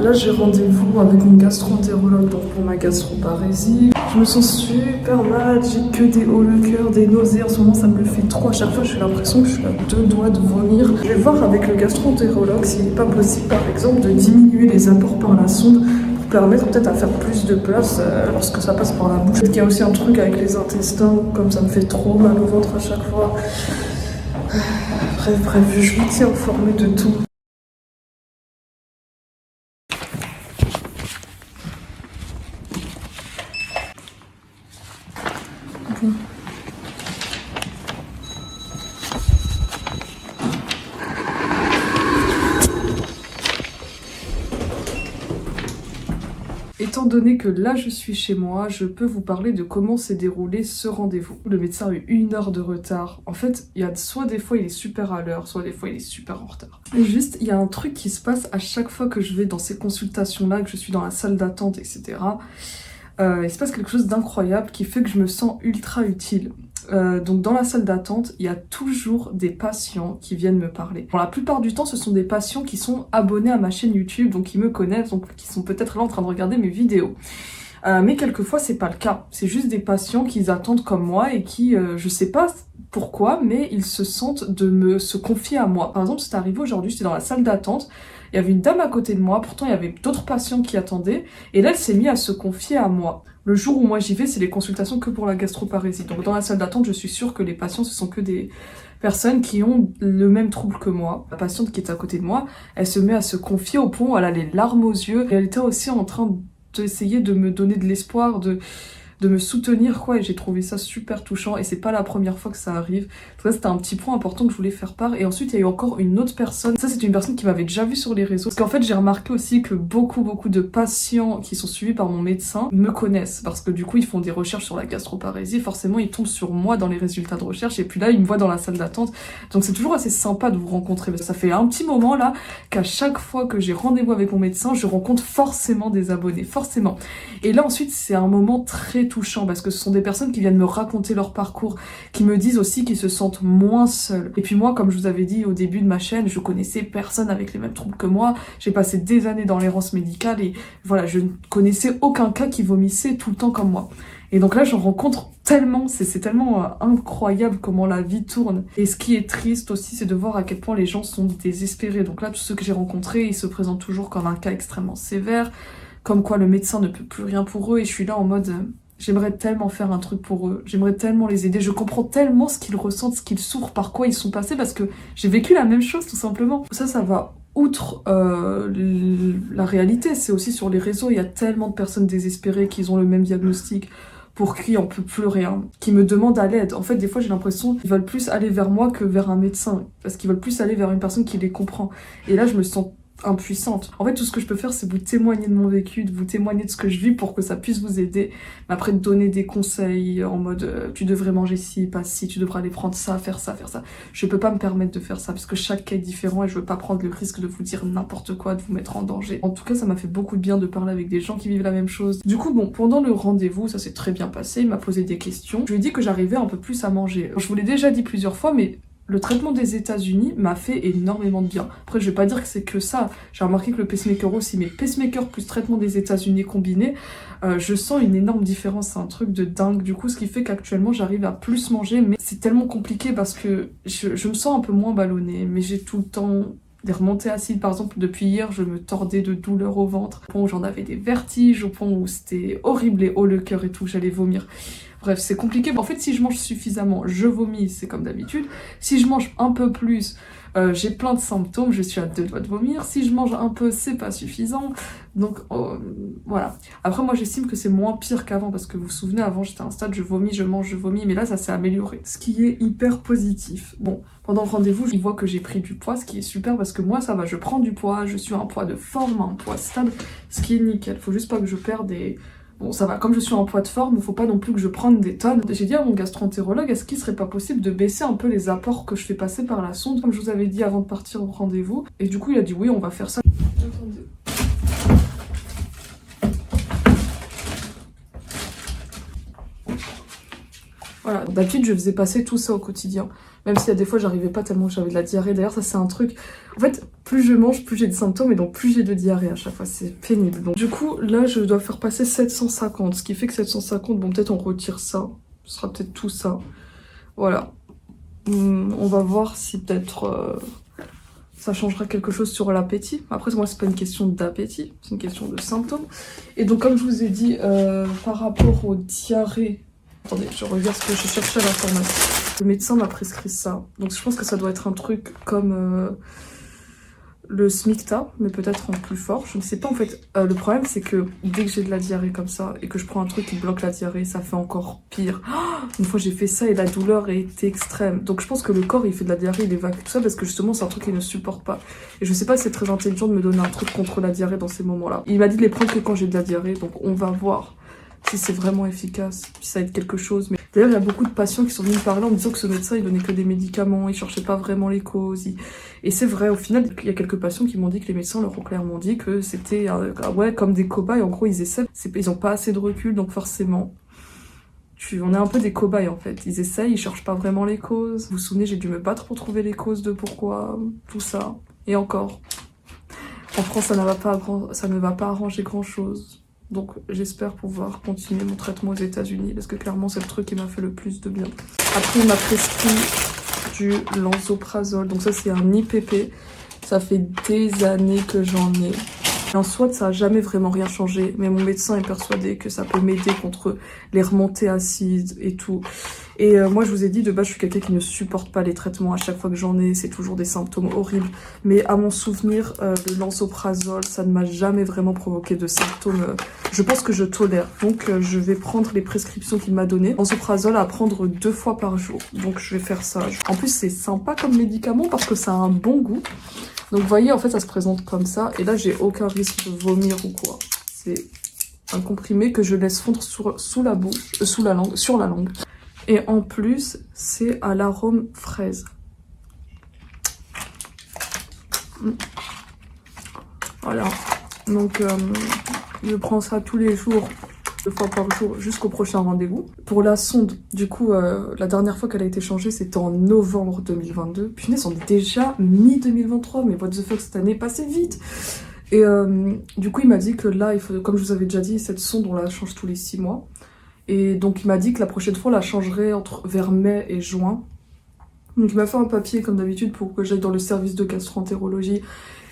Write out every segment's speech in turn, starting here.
Là j'ai rendez-vous avec mon gastro-entérologue pour ma gastroparésie. Je me sens super malade, j'ai que des hauts le cœur, des nausées. En ce moment ça me le fait trop. À chaque fois j'ai l'impression que je suis à 2 doigts de vomir. Je vais voir avec le gastro-entérologue s'il n'est pas possible par exemple de diminuer les apports par la sonde pour permettre peut-être à faire plus de place lorsque ça passe par la bouche. Peut-être qu'il y a aussi un truc avec les intestins, comme ça me fait trop mal au ventre à chaque fois. Bref, je vous tiens informé de tout. Bon. Étant donné que là je suis chez moi, je peux vous parler de comment s'est déroulé ce rendez-vous. Le médecin a eu 1 heure de retard. En fait, il y a soit des fois il est super à l'heure, soit des fois il est super en retard. Et juste, il y a un truc qui se passe à chaque fois que je vais dans ces consultations-là, que je suis dans la salle d'attente, etc. Il se passe quelque chose d'incroyable qui fait que je me sens ultra utile. Donc dans la salle d'attente, il y a toujours des patients qui viennent me parler. Bon, la plupart du temps, ce sont des patients qui sont abonnés à ma chaîne YouTube, donc qui me connaissent, donc qui sont peut-être là en train de regarder mes vidéos. Mais quelquefois, c'est pas le cas. C'est juste des patients qui attendent comme moi et qui, je sais pas pourquoi, mais ils se sentent de se confier à moi. Par exemple, c'est arrivé aujourd'hui, j'étais dans la salle d'attente, il y avait une dame à côté de moi, pourtant il y avait d'autres patients qui attendaient, et là elle s'est mise à se confier à moi. Le jour où moi j'y vais, c'est les consultations que pour la gastroparésie. Donc dans la salle d'attente, je suis sûre que les patients, ce sont que des personnes qui ont le même trouble que moi. La patiente qui est à côté de moi, elle se met à se confier au point où elle a les larmes aux yeux, et elle était aussi en train d'essayer de me donner de l'espoir, de me soutenir quoi, et j'ai trouvé ça super touchant et c'est pas la première fois que ça arrive. En tout cas, c'était un petit point important que je voulais faire part. Et ensuite il y a eu encore une autre personne, ça c'est une personne qui m'avait déjà vue sur les réseaux, parce qu'en fait j'ai remarqué aussi que beaucoup de patients qui sont suivis par mon médecin me connaissent, parce que du coup ils font des recherches sur la gastroparésie, forcément ils tombent sur moi dans les résultats de recherche, et puis là ils me voient dans la salle d'attente, donc c'est toujours assez sympa de vous rencontrer. Ça fait un petit moment là qu'à chaque fois que j'ai rendez-vous avec mon médecin, je rencontre forcément des abonnés, forcément. Et là ensuite c'est un moment très touchant, parce que ce sont des personnes qui viennent me raconter leur parcours, qui me disent aussi qu'ils se sentent moins seuls. Et puis moi, comme je vous avais dit au début de ma chaîne, je connaissais personne avec les mêmes troubles que moi, j'ai passé des années dans l'errance médicale et voilà, je ne connaissais aucun cas qui vomissait tout le temps comme moi. Et donc là, j'en rencontre tellement, c'est tellement incroyable comment la vie tourne. Et ce qui est triste aussi, c'est de voir à quel point les gens sont désespérés. Donc là, tous ceux que j'ai rencontrés, ils se présentent toujours comme un cas extrêmement sévère, comme quoi le médecin ne peut plus rien pour eux, et je suis là en mode... J'aimerais tellement faire un truc pour eux, j'aimerais tellement les aider, je comprends tellement ce qu'ils ressentent, ce qu'ils souffrent, par quoi ils sont passés, parce que j'ai vécu la même chose tout simplement. Ça va outre la réalité, c'est aussi sur les réseaux, il y a tellement de personnes désespérées qui ont le même diagnostic, pour qui on peut plus rien, qui me demandent à l'aide. En fait, des fois, j'ai l'impression qu'ils veulent plus aller vers moi que vers un médecin, parce qu'ils veulent plus aller vers une personne qui les comprend. Et là, je me sens impuissante. En fait, tout ce que je peux faire, c'est vous témoigner de mon vécu, de vous témoigner de ce que je vis pour que ça puisse vous aider. Mais après, de donner des conseils en mode tu devrais manger ci, pas ci, tu devrais aller prendre ça, faire ça, faire ça. Je peux pas me permettre de faire ça parce que chaque cas est différent et je veux pas prendre le risque de vous dire n'importe quoi, de vous mettre en danger. En tout cas, ça m'a fait beaucoup de bien de parler avec des gens qui vivent la même chose. Du coup, bon, pendant le rendez-vous, ça s'est très bien passé. Il m'a posé des questions. Je lui ai dit que j'arrivais un peu plus à manger. Je vous l'ai déjà dit plusieurs fois, mais le traitement des États-Unis m'a fait énormément de bien. Après, je vais pas dire que c'est que ça. J'ai remarqué que le pacemaker aussi, mais pacemaker plus traitement des États-Unis combiné, je sens une énorme différence. C'est un truc de dingue. Du coup, ce qui fait qu'actuellement, j'arrive à plus manger, mais c'est tellement compliqué parce que je me sens un peu moins ballonnée, mais j'ai tout le temps des remontées acides. Par exemple, depuis hier, je me tordais de douleur au ventre, au point où j'en avais des vertiges, au point où c'était horrible et haut le cœur et tout, j'allais vomir. Bref, c'est compliqué. En fait, si je mange suffisamment, je vomis, c'est comme d'habitude. Si je mange un peu plus, j'ai plein de symptômes, je suis à 2 doigts de vomir. Si je mange un peu, c'est pas suffisant. Donc, voilà. Après, moi, j'estime que c'est moins pire qu'avant, parce que vous vous souvenez, avant, j'étais à un stade, je vomis, je mange, je vomis, mais là, ça s'est amélioré. Ce qui est hyper positif. Bon, pendant le rendez-vous, il voit que j'ai pris du poids, ce qui est super, parce que moi, ça va, je prends du poids, je suis à un poids de forme, un poids stable, ce qui est nickel. Faut juste pas que je perde des... Bon, ça va, comme je suis en poids de forme, il faut pas non plus que je prenne des tonnes. J'ai dit à mon gastro-entérologue, est-ce qu'il serait pas possible de baisser un peu les apports que je fais passer par la sonde, comme je vous avais dit avant de partir au rendez-vous. Et du coup, il a dit oui, on va faire ça. Attendez. Voilà, d'habitude je faisais passer tout ça au quotidien. Même si à des fois j'arrivais pas tellement que j'avais de la diarrhée. D'ailleurs ça c'est un truc, en fait plus je mange, plus j'ai de symptômes et donc plus j'ai de diarrhée à chaque fois, c'est pénible. Donc du coup là je dois faire passer 750, ce qui fait que 750, bon peut-être on retire ça, ce sera peut-être tout ça. Voilà, on va voir si peut-être ça changera quelque chose sur l'appétit. Après moi c'est pas une question d'appétit, c'est une question de symptômes. Et donc comme je vous ai dit, par rapport aux diarrhées, attendez, je regarde ce que je cherchais à l'information. Le médecin m'a prescrit ça. Donc je pense que ça doit être un truc comme le Smicta, mais peut-être en plus fort. Je ne sais pas en fait. Le problème c'est que dès que j'ai de la diarrhée comme ça et que je prends un truc qui bloque la diarrhée, ça fait encore pire. Une fois j'ai fait ça et la douleur était extrême. Donc je pense que le corps il fait de la diarrhée, il évacue tout ça parce que justement c'est un truc qu'il ne supporte pas. Et je sais pas si c'est très intelligent de me donner un truc contre la diarrhée dans ces moments-là. Il m'a dit de les prendre que quand j'ai de la diarrhée, donc on va voir si c'est vraiment efficace, si ça aide quelque chose. Mais d'ailleurs, il y a beaucoup de patients qui sont venus me parler en me disant que ce médecin, il donnait que des médicaments, il cherchait pas vraiment les causes. Et c'est vrai, au final, il y a quelques patients qui m'ont dit que les médecins leur ont clairement dit que c'était ouais, comme des cobayes. En gros, ils essaient, ils ont pas assez de recul, donc forcément, on est un peu des cobayes en fait. Ils essayent, ils cherchent pas vraiment les causes. Vous vous souvenez, j'ai dû me battre pour trouver les causes de pourquoi, tout ça. Et encore, en France, ça ne va pas arranger grand-chose. Donc j'espère pouvoir continuer mon traitement aux États-Unis parce que clairement c'est le truc qui m'a fait le plus de bien. Après il m'a prescrit du lansoprazole, donc ça c'est un IPP. Ça fait des années que j'en ai. En soi, ça n'a jamais vraiment rien changé, mais mon médecin est persuadé que ça peut m'aider contre les remontées acides et tout. Et moi, je vous ai dit, de base, je suis quelqu'un qui ne supporte pas les traitements. À chaque fois que j'en ai, c'est toujours des symptômes horribles. Mais à mon souvenir, le lansoprazole, ça ne m'a jamais vraiment provoqué de symptômes. Je pense que je tolère. Donc, je vais prendre les prescriptions qu'il m'a données. Lansoprazole à prendre 2 fois par jour. Donc, je vais faire ça. En plus, c'est sympa comme médicament parce que ça a un bon goût. Donc vous voyez, en fait, ça se présente comme ça. Et là, j'ai aucun risque de vomir ou quoi. C'est un comprimé que je laisse fondre sous la bouche, sur la langue. Et en plus, c'est à l'arôme fraise. Voilà. Donc, je prends ça tous les jours, 2 fois par jour, jusqu'au prochain rendez-vous. Pour la sonde, du coup, la dernière fois qu'elle a été changée, c'était en novembre 2022. Punaise, on est déjà mi-2023, mais what the fuck, cette année est passée vite. Et du coup, il m'a dit que là, il faut, comme je vous avais déjà dit, cette sonde, on la change tous les 6 mois. Et donc, il m'a dit que la prochaine fois, on la changerait vers mai et juin. Donc, il m'a fait un papier, comme d'habitude, pour que j'aille dans le service de gastro-entérologie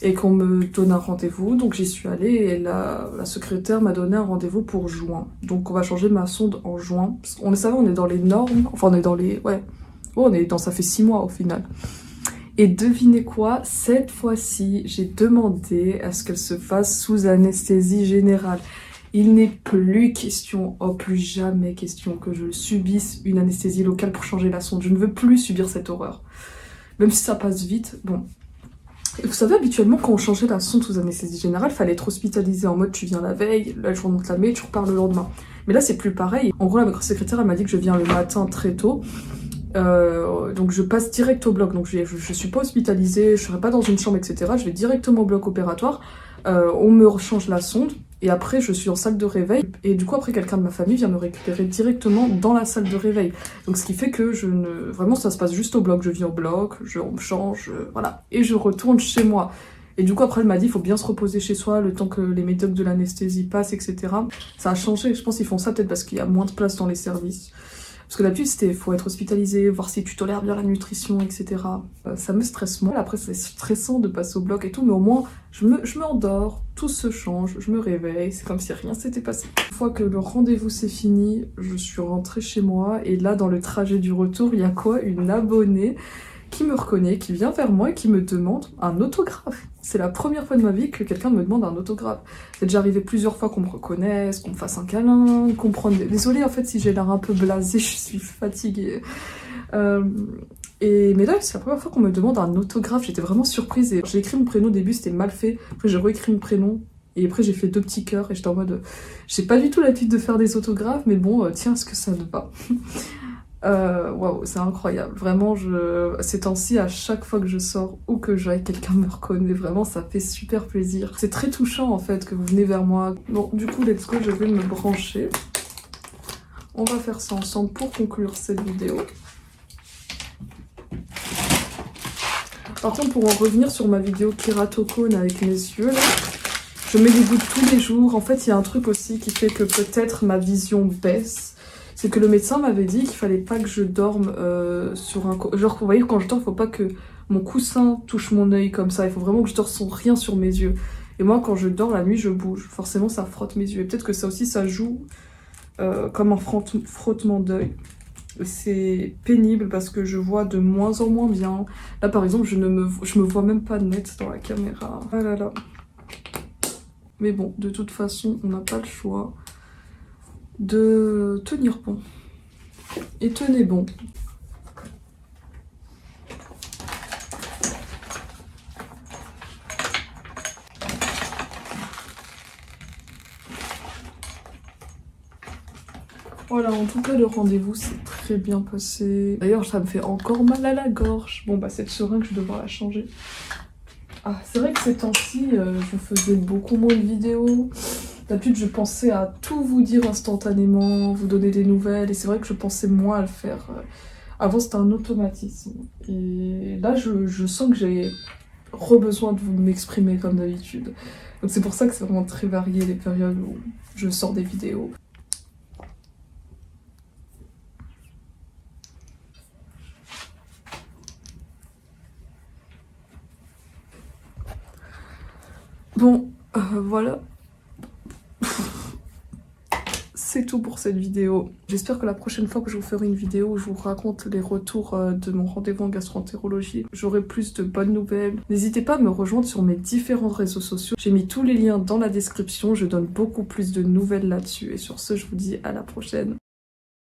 et qu'on me donne un rendez-vous. Donc j'y suis allée et la secrétaire m'a donné un rendez-vous pour juin. Donc on va changer ma sonde en juin. On savait, on est dans les normes, enfin on est dans les... Ouais, on est dans... ça fait 6 mois au final. Et devinez quoi, cette fois-ci, j'ai demandé à ce qu'elle se fasse sous anesthésie générale. Il n'est plus question, oh plus jamais question que je subisse une anesthésie locale pour changer la sonde. Je ne veux plus subir cette horreur. Même si ça passe vite, bon... Et vous savez, habituellement, quand on changeait la sonde sous anesthésie générale, fallait être hospitalisé en mode tu viens la veille, là je remonte la main, tu repars le lendemain. Mais là, c'est plus pareil. En gros, la secrétaire, elle m'a dit que je viens le matin très tôt. Donc je passe direct au bloc. Donc je suis pas hospitalisée, je serai pas dans une chambre, etc. Je vais directement au bloc opératoire. On me rechange la sonde. Et après, je suis en salle de réveil. Et du coup, après, quelqu'un de ma famille vient me récupérer directement dans la salle de réveil. Donc, ce qui fait que vraiment, ça se passe juste au bloc. Je viens au bloc, on me change, voilà. Et je retourne chez moi. Et du coup, après, elle m'a dit, il faut bien se reposer chez soi, le temps que les méthodes de l'anesthésie passent, etc. Ça a changé. Je pense qu'ils font ça peut-être parce qu'il y a moins de place dans les services. Parce que d'habitude, c'était faut être hospitalisé, voir si tu tolères bien la nutrition, etc. Ça me stresse moins. Après, c'est stressant de passer au bloc et tout, mais au moins, je m'endors, tout se change, je me réveille, c'est comme si rien s'était passé. Une fois que le rendez-vous s'est fini, je suis rentrée chez moi, et là, dans le trajet du retour, il y a quoi? Une abonnée qui me reconnaît, qui vient vers moi et qui me demande un autographe. C'est la première fois de ma vie que quelqu'un me demande un autographe. C'est déjà arrivé plusieurs fois qu'on me reconnaisse, qu'on me fasse un câlin, qu'on prenne... Désolée en fait si j'ai l'air un peu blasée, je suis fatiguée. Mais là, c'est la première fois qu'on me demande un autographe. J'étais vraiment surprise. Et j'ai écrit mon prénom au début, c'était mal fait. Après, j'ai réécrit mon prénom. Et après, j'ai fait 2 petits cœurs. Et j'étais en mode... J'ai pas du tout l'habitude de faire des autographes, mais bon, tiens, est-ce que ça ne va? Waouh, c'est incroyable. Vraiment, ces temps-ci, à chaque fois que je sors ou que j'aille, quelqu'un me reconnaît. Vraiment, ça fait super plaisir. C'est très touchant, en fait, que vous venez vers moi. Bon, du coup, let's go, je vais me brancher. on va faire ça ensemble pour conclure cette vidéo. Par contre, pour en revenir sur ma vidéo kératocone avec mes yeux, là, je mets des gouttes tous les jours. En fait, il y a un truc aussi qui fait que peut-être ma vision baisse. C'est que le médecin m'avait dit qu'il fallait pas que je dorme sur un... Genre, vous voyez, quand je dors, il faut pas que mon coussin touche mon œil comme ça. Il faut vraiment que je dors sans rien sur mes yeux. Et moi, quand je dors la nuit, je bouge. Forcément, ça frotte mes yeux. Et peut-être que ça aussi, ça joue comme un frottement d'œil. C'est pénible parce que je vois de moins en moins bien. Là, par exemple, je me vois même pas net dans la caméra. Ah là là. Mais bon, de toute façon, on n'a pas le choix de tenir bon. Et tenez bon. Voilà, en tout cas, le rendez-vous s'est très bien passé. D'ailleurs, ça me fait encore mal à la gorge. Bon, bah, cette seringue, je vais devoir la changer. Ah, c'est vrai que ces temps-ci, je faisais beaucoup moins de vidéos. D'habitude, je pensais à tout vous dire instantanément, vous donner des nouvelles. Et c'est vrai que je pensais moins à le faire. Avant, c'était un automatisme. Et là, je sens que j'ai besoin de vous m'exprimer comme d'habitude. Donc c'est pour ça que c'est vraiment très varié les périodes où je sors des vidéos. Bon, voilà. C'est tout pour cette vidéo. J'espère que la prochaine fois que je vous ferai une vidéo où je vous raconte les retours de mon rendez-vous en gastroentérologie, j'aurai plus de bonnes nouvelles. N'hésitez pas à me rejoindre sur mes différents réseaux sociaux. J'ai mis tous les liens dans la description. Je donne beaucoup plus de nouvelles là-dessus. Et sur ce, je vous dis à la prochaine.